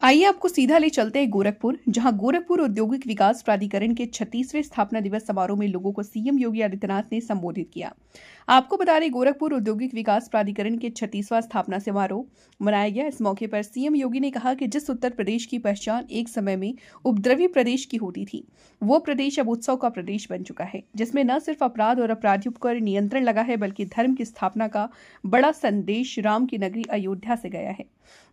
आइए आपको सीधा ले चलते हैं गोरखपुर, जहां गोरखपुर औद्योगिक विकास प्राधिकरण के 36वें स्थापना दिवस समारोह में लोगों को सीएम योगी आदित्यनाथ ने संबोधित किया। आपको बता दें, गोरखपुर औद्योगिक विकास प्राधिकरण के 36वां स्थापना समारोह मनाया गया। इस मौके पर सीएम योगी ने कहा कि जिस उत्तर प्रदेश की पहचान एक समय में उपद्रवी प्रदेश की होती थी, वो प्रदेश अब उत्सव का प्रदेश बन चुका है, जिसमें न सिर्फ अपराध और अपराधियों पर नियंत्रण लगा है, बल्कि धर्म की स्थापना का बड़ा संदेश राम की नगरी अयोध्या से गया है।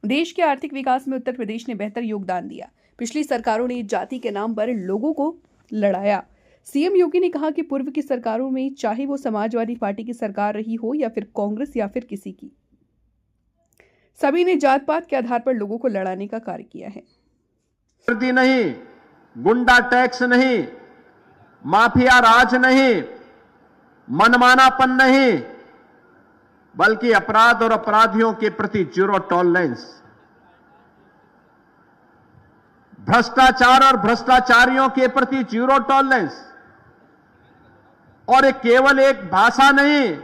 देश के आर्थिक विकास में उत्तर प्रदेश ने बेहतर योगदान दिया। पिछली सरकारों ने जाति के नाम पर लोगों को लड़ाया। सीएम योगी ने कहा कि पूर्व की सरकारों में, चाहे वो समाजवादी पार्टी की सरकार रही हो या फिर कांग्रेस या फिर किसी की, सभी ने जात पात के आधार पर लोगों को लड़ाने का कार्य किया है। नहीं, गुंडा टैक्स नहीं, माफिया राज नहीं, मनमानापन नहीं, बल्कि अपराध और अपराधियों के प्रति जीरो टॉलरेंस, भ्रष्टाचार और भ्रष्टाचारियों के प्रति जीरो टॉलरेंस। और ये केवल एक भाषा नहीं,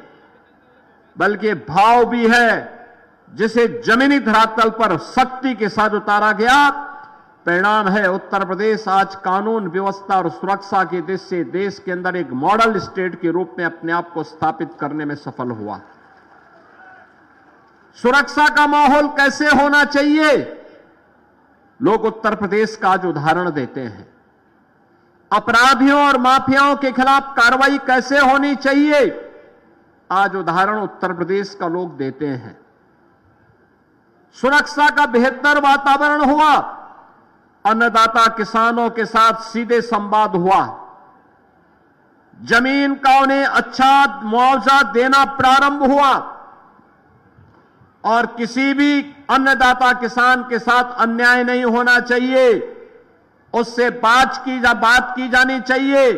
बल्कि भाव भी है, जिसे जमीनी धरातल पर सख्ती के साथ उतारा गया। परिणाम है, उत्तर प्रदेश आज कानून व्यवस्था और सुरक्षा की दृष्टि से देश के अंदर एक मॉडल स्टेट के रूप में अपने आप को स्थापित करने में सफल हुआ। सुरक्षा का माहौल कैसे होना चाहिए, लोग उत्तर प्रदेश का आज उदाहरण देते हैं। अपराधियों और माफियाओं के खिलाफ कार्रवाई कैसे होनी चाहिए, आज उदाहरण उत्तर प्रदेश का लोग देते हैं। सुरक्षा का बेहतर वातावरण हुआ, अन्नदाता किसानों के साथ सीधे संवाद हुआ, जमीन का उन्हें अच्छा मुआवजा देना प्रारंभ हुआ और किसी भी अन्नदाता किसान के साथ अन्याय नहीं होना चाहिए, उससे बात की जानी चाहिए।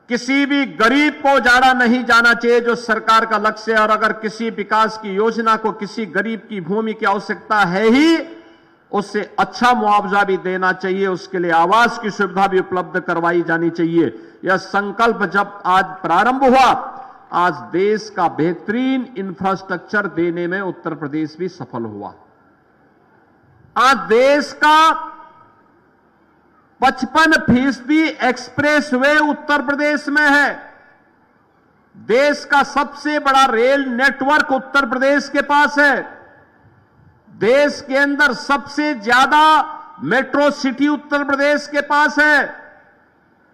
किसी भी गरीब को जाड़ा नहीं जाना चाहिए, जो सरकार का लक्ष्य है। और अगर किसी विकास की योजना को किसी गरीब की भूमि की आवश्यकता है ही, उससे अच्छा मुआवजा भी देना चाहिए, उसके लिए आवास की सुविधा भी उपलब्ध करवाई जानी चाहिए। यह संकल्प जब आज प्रारंभ हुआ, आज देश का बेहतरीन इंफ्रास्ट्रक्चर देने में उत्तर प्रदेश भी सफल हुआ। आज देश का 55% एक्सप्रेस वे उत्तर प्रदेश में है। देश का सबसे बड़ा रेल नेटवर्क उत्तर प्रदेश के पास है। देश के अंदर सबसे ज्यादा मेट्रो सिटी उत्तर प्रदेश के पास है।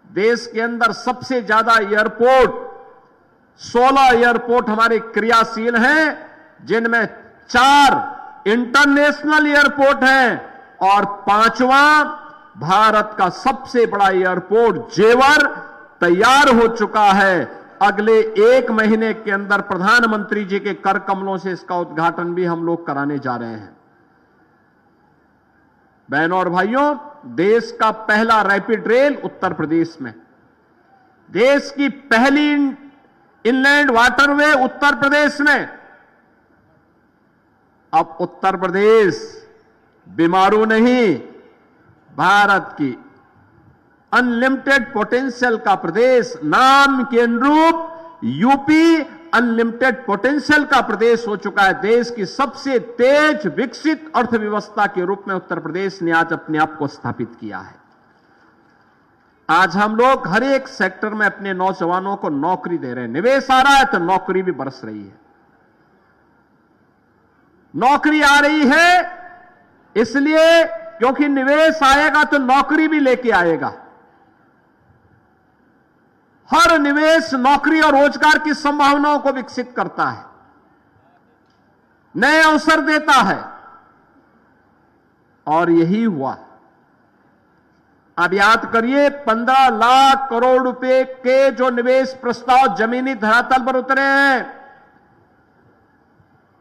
देश के अंदर सबसे ज्यादा एयरपोर्ट, 16 एयरपोर्ट हमारे क्रियाशील हैं, जिनमें 4 इंटरनेशनल एयरपोर्ट हैं और 5वां भारत का सबसे बड़ा एयरपोर्ट जेवर तैयार हो चुका है। अगले 1 महीने के अंदर प्रधानमंत्री जी के कर कमलों से इसका उद्घाटन भी हम लोग कराने जा रहे हैं। बहनों और भाइयों, देश का पहला रैपिड रेल उत्तर प्रदेश में, देश की पहली इनलैंड वाटरवे उत्तर प्रदेश में। अब उत्तर प्रदेश बीमारू नहीं, भारत की अनलिमिटेड पोटेंशियल का प्रदेश, नाम के अनुरूप यूपी अनलिमिटेड पोटेंशियल का प्रदेश हो चुका है। देश की सबसे तेज विकसित अर्थव्यवस्था के रूप में उत्तर प्रदेश ने आज अपने आप को स्थापित किया है। आज हम लोग हर एक सेक्टर में अपने नौजवानों को नौकरी दे रहे हैं। निवेश आ रहा है तो नौकरी भी बरस रही है। नौकरी आ रही है इसलिए क्योंकि निवेश आएगा तो नौकरी भी लेके आएगा। हर निवेश नौकरी और रोजगार की संभावनाओं को विकसित करता है, नए अवसर देता है, और यही हुआ। अब याद करिए, 15 लाख करोड़ रुपए के जो निवेश प्रस्ताव जमीनी धरातल पर उतरे हैं,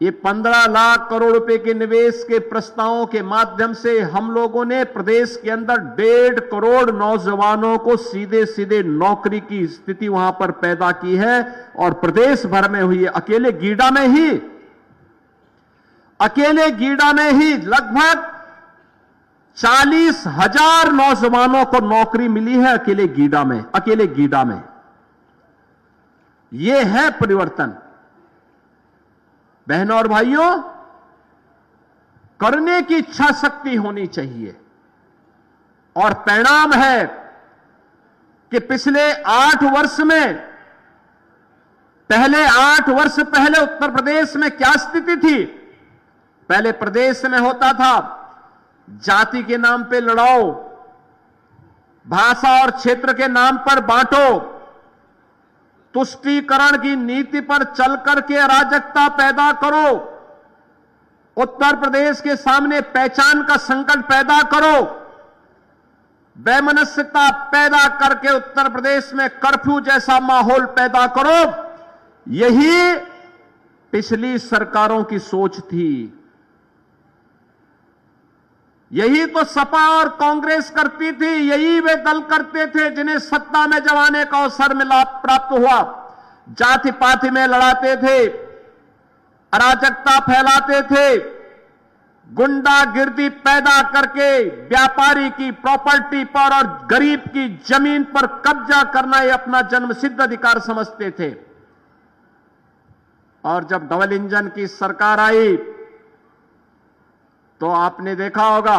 ये 15 लाख करोड़ रुपए के निवेश के प्रस्तावों के माध्यम से हम लोगों ने प्रदेश के अंदर 1.5 करोड़ नौजवानों को सीधे सीधे नौकरी की स्थिति वहां पर पैदा की है। और प्रदेश भर में हुई है। अकेले गीडा में ही लगभग 40,000 नौजवानों को नौकरी मिली है अकेले गीडा में। यह है परिवर्तन। बहनों और भाइयों, करने की इच्छा शक्ति होनी चाहिए। और परिणाम है कि पिछले 8 वर्ष में, पहले 8 वर्ष पहले उत्तर प्रदेश में क्या स्थिति थी? पहले प्रदेश में होता था जाति के नाम पे लड़ाओ, भाषा और क्षेत्र के नाम पर बांटो, तुष्टीकरण की नीति पर चल करके अराजकता पैदा करो, उत्तर प्रदेश के सामने पहचान का संकट पैदा करो, वैमनस्यता पैदा करके उत्तर प्रदेश में कर्फ्यू जैसा माहौल पैदा करो। यही पिछली सरकारों की सोच थी। यही तो सपा और कांग्रेस करती थी, यही वे दल करते थे जिन्हें सत्ता में जब आने का अवसर मिला, प्राप्त हुआ, जाति पाति में लड़ाते थे, अराजकता फैलाते थे, गुंडागिर्दी पैदा करके व्यापारी की प्रॉपर्टी पर और गरीब की जमीन पर कब्जा करना ये अपना जन्मसिद्ध अधिकार समझते थे। और जब डबल इंजन की सरकार आई तो आपने देखा होगा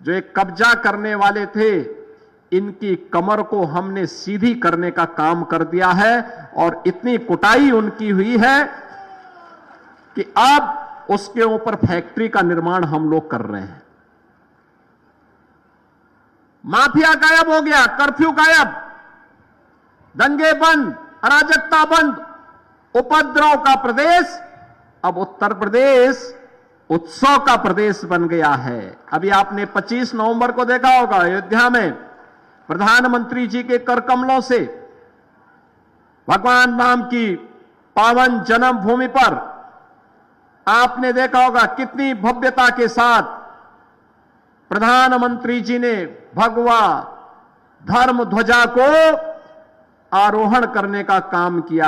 जो एक कब्जा करने वाले थे, इनकी कमर को हमने सीधी करने का काम कर दिया है और इतनी कुटाई उनकी हुई है कि अब उसके ऊपर फैक्ट्री का निर्माण हम लोग कर रहे हैं। माफिया गायब हो गया, कर्फ्यू गायब, दंगे बंद, अराजकता बंद, उपद्रव का प्रदेश अब उत्तर प्रदेश उत्सव का प्रदेश बन गया है। अभी आपने 25 नवंबर को देखा होगा अयोध्या में प्रधानमंत्री जी के कर कमलों से भगवान राम की पावन जन्मभूमि पर आपने देखा होगा कितनी भव्यता के साथ प्रधानमंत्री जी ने भगवा धर्म ध्वजा को आरोहण करने का काम किया।